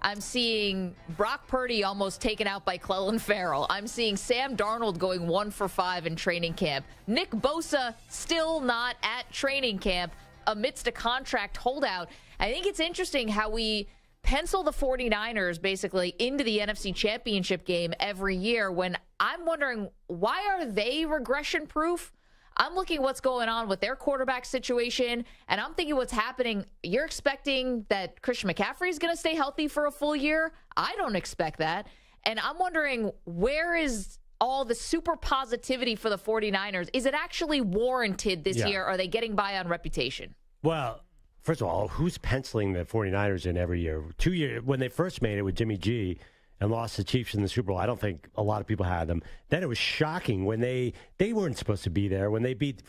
I'm seeing Brock Purdy almost taken out by Clelin Ferrell. I'm seeing Sam Darnold going 1 for 5 in training camp. Nick Bosa still not at training camp amidst a contract holdout. I think it's interesting how we pencil the 49ers basically into the NFC Championship game every year when I'm wondering, why are they regression proof? I'm looking at what's going on with their quarterback situation, and I'm thinking what's happening. You're expecting that Christian McCaffrey is going to stay healthy for a full year? I don't expect that. And I'm wondering, where is all the super positivity for the 49ers? Is it actually warranted this year? Or are they getting by on reputation? Well, first of all, who's penciling the 49ers in every year? 2 years, when they first made it with Jimmy G and lost the Chiefs in the Super Bowl, I don't think a lot of people had them. Then it was shocking when they weren't supposed to be there. When they beat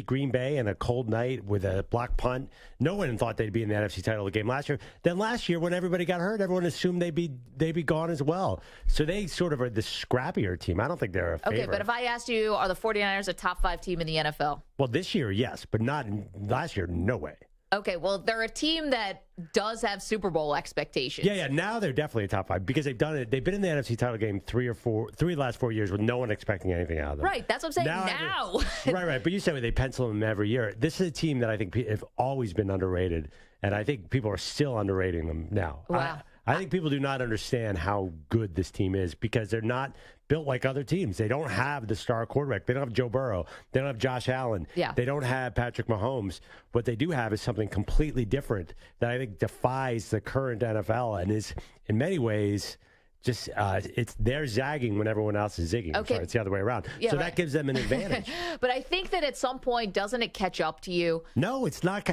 Green Bay in a cold night with a block punt. No one thought they'd be in the NFC title game last year. Then last year, when everybody got hurt, everyone assumed they'd be gone as well. So they sort of are the scrappier team. I don't think they're a favorite. Okay, but if I asked you, are the 49ers a top 5 team in the NFL? Well, this year, yes, but not last year, no way. Okay, well, they're a team that does have Super Bowl expectations. Yeah, now they're definitely a top 5 because they've done it. They've been in the NFC title game three of the last 4 years with no one expecting anything out of them. Right, that's what I'm saying now. Right. But you said they pencil them every year. This is a team that I think have always been underrated, and I think people are still underrating them now. Wow. I think people do not understand how good this team is because they're not built like other teams. They don't have the star quarterback. They don't have Joe Burrow. They don't have Josh Allen. Yeah. They don't have Patrick Mahomes. What they do have is something completely different that I think defies the current NFL and is, in many ways, just they're zagging when everyone else is zigging. Okay. Sorry, it's the other way around. Yeah, so right. that gives them an advantage. But I think that at some point, doesn't it catch up to you? No, it's not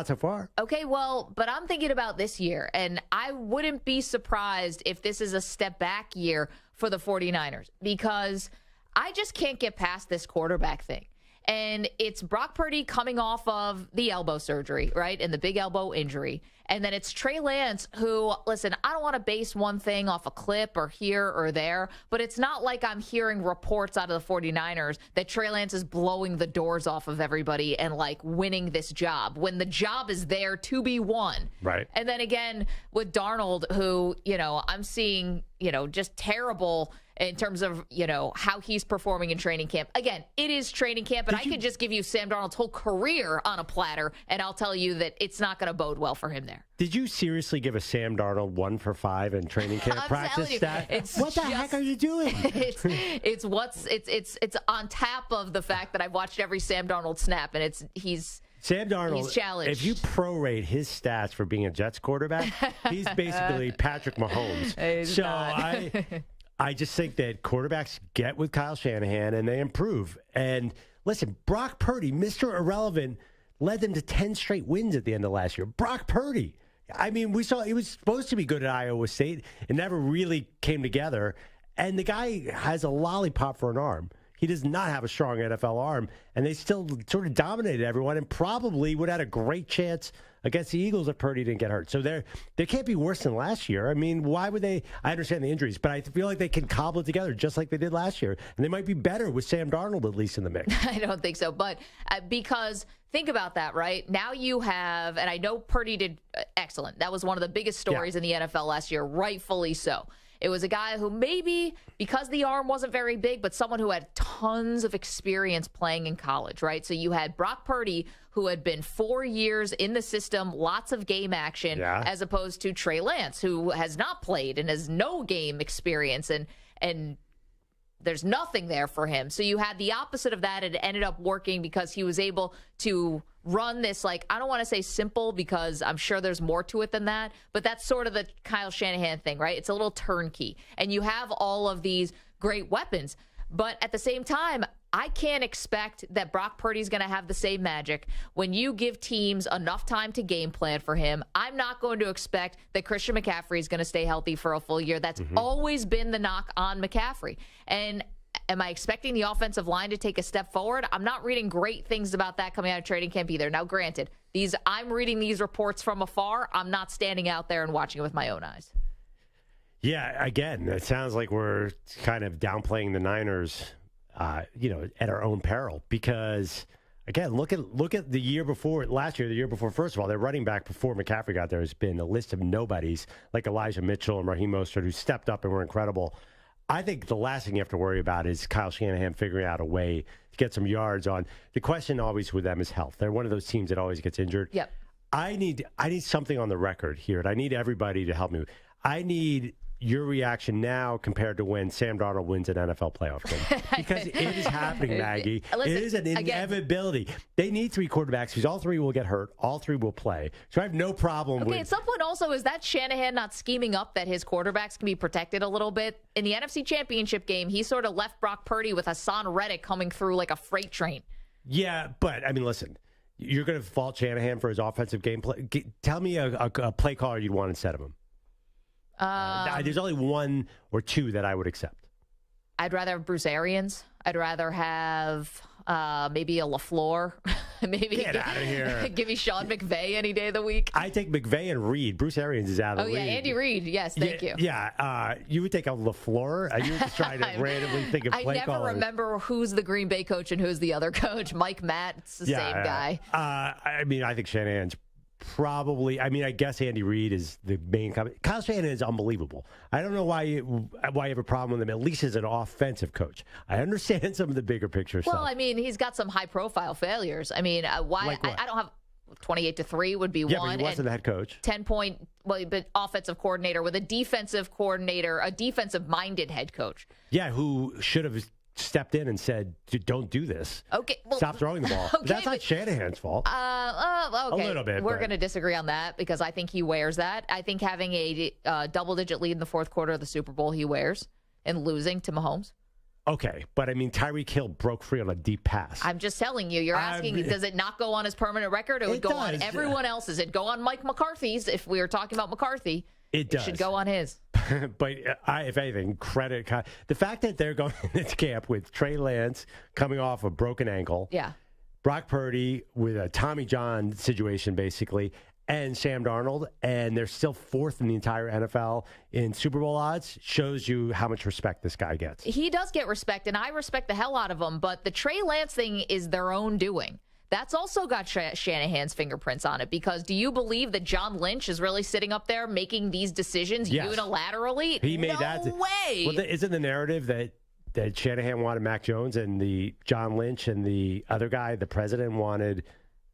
so far. Okay, well, but I'm thinking about this year, and I wouldn't be surprised if this is a step back year for the 49ers because I just can't get past this quarterback thing. And it's Brock Purdy coming off of the elbow surgery, right, and the big elbow injury. And then it's Trey Lance who, listen, I don't want to base one thing off a clip or here or there, but it's not like I'm hearing reports out of the 49ers that Trey Lance is blowing the doors off of everybody and, like, winning this job when the job is there to be won. Right. And then again with Darnold, who, I'm seeing, just terrible in terms of, how he's performing in training camp. Again, it is training camp, and I could just give you Sam Darnold's whole career on a platter, and I'll tell you that it's not going to bode well for him there. Did you seriously give a Sam Darnold 1 for 5 in training camp practice stat? What the heck are you doing? It's on top of the fact that I've watched every Sam Darnold snap, and Sam Darnold, he's challenged. If you prorate his stats for being a Jets quarterback, he's basically Patrick Mahomes. I just think that quarterbacks get with Kyle Shanahan and they improve. And listen, Brock Purdy, Mr. Irrelevant, led them to 10 straight wins at the end of last year. Brock Purdy. I mean, we saw he was supposed to be good at Iowa State. It never really came together. And the guy has a lollipop for an arm. He does not have a strong NFL arm, and they still sort of dominated everyone and probably would have had a great chance against the Eagles if Purdy didn't get hurt. So they can't be worse than last year. I mean, why would they? I understand the injuries, but I feel like they can cobble it together just like they did last year. And they might be better with Sam Darnold at least in the mix. I don't think so, but because think about that, right? Now you have, and I know Purdy did excellent. That was one of the biggest stories in the NFL last year, rightfully so. It was a guy who maybe, because the arm wasn't very big, but someone who had tons of experience playing in college, right? So you had Brock Purdy, who had been 4 years in the system, lots of game action, as opposed to Trey Lance, who has not played and has no game experience, and there's nothing there for him. So you had the opposite of that. It ended up working because he was able to run this, like, I don't want to say simple because I'm sure there's more to it than that, but that's sort of the Kyle Shanahan thing, right? It's a little turnkey. And you have all of these great weapons. But at the same time, I can't expect that Brock Purdy's going to have the same magic when you give teams enough time to game plan for him. I'm not going to expect that Christian McCaffrey is going to stay healthy for a full year. That's always been the knock on McCaffrey. And am I expecting the offensive line to take a step forward? I'm not reading great things about that coming out of training camp either. Now, granted, I'm reading these reports from afar. I'm not standing out there and watching it with my own eyes. Yeah, again, it sounds like we're kind of downplaying the Niners, at our own peril because Again, look at the year before, last year, the year before. First of all, their running back before McCaffrey got there has been a list of nobodies like Elijah Mitchell and Raheem Mostert, who stepped up and were incredible. I think the last thing you have to worry about is Kyle Shanahan figuring out a way to get some yards on. The question always with them is health. They're one of those teams that always gets injured. Yep. I need something on the record here, and I need everybody to help me. I need your reaction now compared to when Sam Darnold wins an NFL playoff game. Because it is happening, Maggie. Listen, it is an inevitability. They need 3 quarterbacks because all 3 will get hurt. All 3 will play. So I have no problem with... Okay, at some point also, is that Shanahan not scheming up that his quarterbacks can be protected a little bit? In the NFC Championship game, he sort of left Brock Purdy with Hassan Reddick coming through like a freight train. Yeah, but, I mean, listen, you're going to fault Shanahan for his offensive gameplay. Tell me a play caller you'd want instead of him. There's only 1 or 2 that I would accept. I'd rather have Bruce Arians. I'd rather have maybe a LaFleur. Maybe get out of here. Give me Sean McVay any day of the week. I take McVay and Reed. Bruce Arians is out of the league. Oh, yeah, Andy Reid. Yes, thank you. Yeah, you would take a LaFleur? You're just trying to randomly think of play callers. I never remember who's the Green Bay coach and who's the other coach. Mike Matt, it's the same guy. I mean, I think Shanahan's probably, I guess Andy Reid is the main company. Kyle Shanahan is unbelievable. I don't know why you have a problem with him, at least as an offensive coach. I understand some of the bigger picture stuff. Well, I mean, he's got some high-profile failures. I mean, why? Like I don't have 28-3 would be one. But he wasn't the head coach. 10-point, but offensive coordinator with a defensive coordinator, a defensive-minded head coach. Yeah, who should have stepped in and said, "Don't do this. Okay, well, stop throwing the ball." Okay, that's not Shanahan's fault. Okay. A little bit. We're going to disagree on that because I think he wears that. I think having a double-digit lead in the fourth quarter of the Super Bowl he wears and losing to Mahomes. Okay, but I mean, Tyreek Hill broke free on a deep pass. I'm just telling you. You're asking, does it not go on his permanent record? It would go on everyone else's. It'd go on Mike McCarthy's if we were talking about McCarthy. It does. It should go on his. But if anything, credit the fact that they're going into camp with Trey Lance coming off a broken ankle. Yeah. Brock Purdy with a Tommy John situation, basically, and Sam Darnold, and they're still 4th in the entire NFL in Super Bowl odds, shows you how much respect this guy gets. He does get respect, and I respect the hell out of him, but the Trey Lance thing is their own doing. That's also got Shanahan's fingerprints on it, because do you believe that John Lynch is really sitting up there making these decisions unilaterally? He made that. No way. Well, isn't the narrative that Shanahan wanted Mac Jones and the John Lynch and the other guy, the president, wanted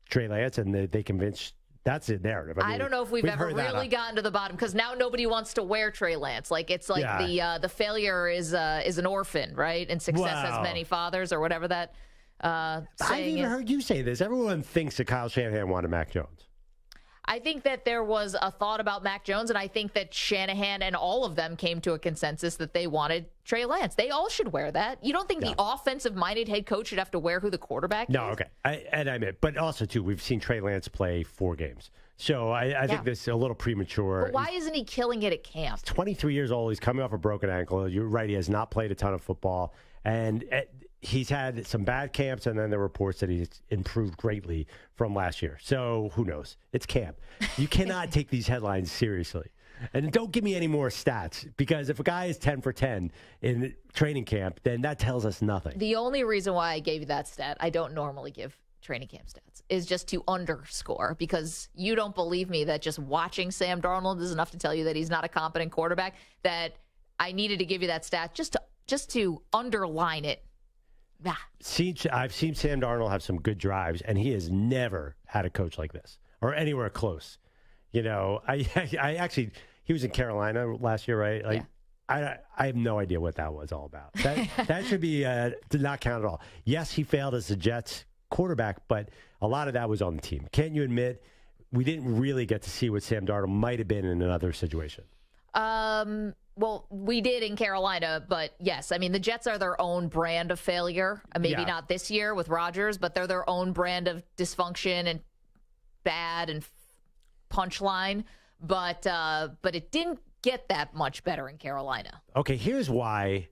Trey Lance, and they convinced? That's the narrative. I don't know if we've ever really gotten to the bottom, because now nobody wants to wear Trey Lance. Like it's like the failure is an orphan, right? And success has many fathers, or whatever that. I've even heard you say this. Everyone thinks that Kyle Shanahan wanted Mac Jones. I think that there was a thought about Mac Jones, and I think that Shanahan and all of them came to a consensus that they wanted Trey Lance. They all should wear that. You don't think the offensive-minded head coach should have to wear who the quarterback is? No, okay. But also, too, we've seen Trey Lance play 4 games. So I think this is a little premature. But why isn't he killing it at camp? He's 23 years old. He's coming off a broken ankle. You're right. He has not played a ton of football. And he's had some bad camps, and then there are reports that he's improved greatly from last year. So who knows? It's camp. You cannot take these headlines seriously. And don't give me any more stats, because if a guy is 10 for 10 in training camp, then that tells us nothing. The only reason why I gave you that stat, I don't normally give training camp stats, is just to underscore, because you don't believe me that just watching Sam Darnold is enough to tell you that he's not a competent quarterback, that I needed to give you that stat just to underline it. I've seen Sam Darnold have some good drives, and he has never had a coach like this or anywhere close. You know, I actually, he was in Carolina last year, right? Like, yeah. I have no idea what that was all about. That should be did not count at all. Yes, he failed as the Jets quarterback, but a lot of that was on the team. Can't you admit we didn't really get to see what Sam Darnold might have been in another situation? Well, we did in Carolina, but yes, I mean, the Jets are their own brand of failure. Maybe not this year with Rodgers, but they're their own brand of dysfunction and bad and punchline. But it didn't get that much better in Carolina. Okay, here's why.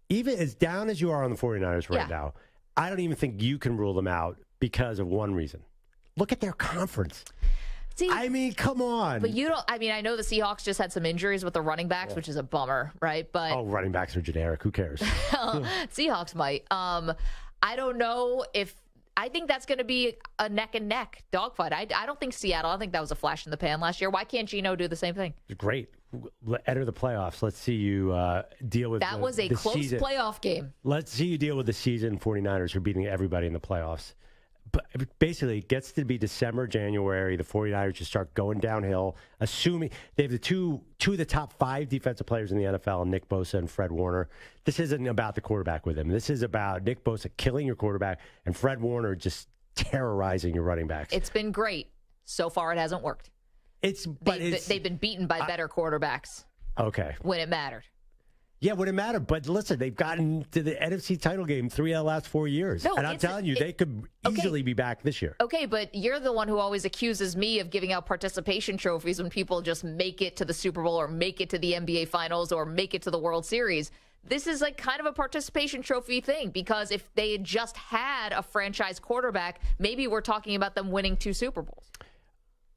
Even as down as you are on the 49ers right now, I don't even think you can rule them out because of one reason. Look at their conference. See, I mean, come on. But you don't, I mean, I know the Seahawks just had some injuries with the running backs, which is a bummer, right? But running backs are generic. Who cares? Seahawks might. I don't know if I think that's going to be a neck and neck dogfight. I don't think Seattle. I think that was a flash in the pan last year. Why can't Geno do the same thing? Great. Enter the playoffs. Let's see you deal with that was a close season. Playoff game. Let's see you deal with the season 49ers who are beating everybody in the playoffs. But basically, it gets to be December, January. The 49ers just start going downhill, assuming they have the two of the top 5 defensive players in the NFL, Nick Bosa and Fred Warner. This isn't about the quarterback with him. This is about Nick Bosa killing your quarterback and Fred Warner just terrorizing your running backs. It's been great. So far, it hasn't worked. They've been beaten by better quarterbacks. Okay. When it mattered. Yeah, when it mattered. But listen, they've gotten to the NFC title game 3 out of the last 4 years. No, and I'm telling you, they could easily be back this year. Okay, but you're the one who always accuses me of giving out participation trophies when people just make it to the Super Bowl or make it to the NBA Finals or make it to the World Series. This is like kind of a participation trophy thing because if they had just had a franchise quarterback, maybe we're talking about them winning 2 Super Bowls.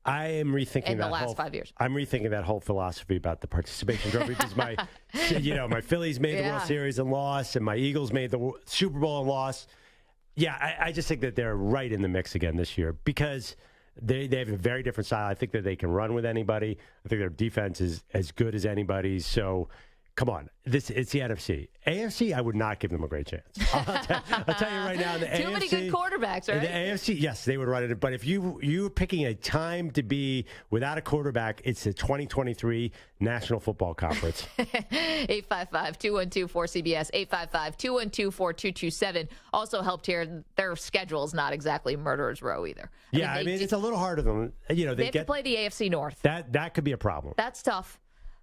I am rethinking in the last 5 years. I'm rethinking that whole philosophy about the participation trophy because my Phillies made the World Series and lost, and my Eagles made the Super Bowl and lost. Yeah, I just think that they're right in the mix again this year because they have a very different style. I think that they can run with anybody. I think their defense is as good as anybody's. So, come on, it's the NFC. AFC, I would not give them a great chance. I'll tell you right now, the AFC. Too many good quarterbacks, right? The AFC, yes, they would run it. But if you're picking a time to be without a quarterback, it's the 2023 National Football Conference. 855-212-4CBS, 855-212-4227. Also helped here, their schedule's not exactly murderer's row either. I mean, it's a little harder than, they have to play the AFC North. That could be a problem. That's tough.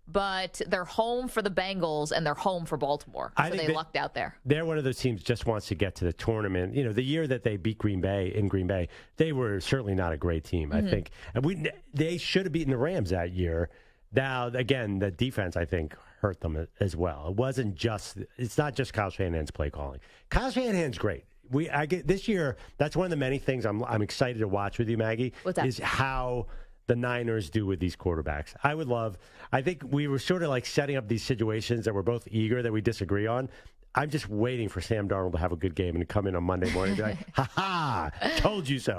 But they're home for the Bengals and they're home for Baltimore. So they lucked out there. They're one of those teams just wants to get to the tournament. The year that they beat Green Bay, they were certainly not a great team, I think. And they should have beaten the Rams that year. Now, again, the defense, I think, hurt them as well. It's not just Kyle Shanahan's play calling. Kyle Shanahan's great. This year, that's one of the many things I'm excited to watch with you, Maggie. What's that? Is how the Niners do with these quarterbacks. I think we were sort of like setting up these situations that we're both eager that we disagree on. I'm just waiting for Sam Darnold to have a good game and to come in on Monday morning and be like, ha, told you so.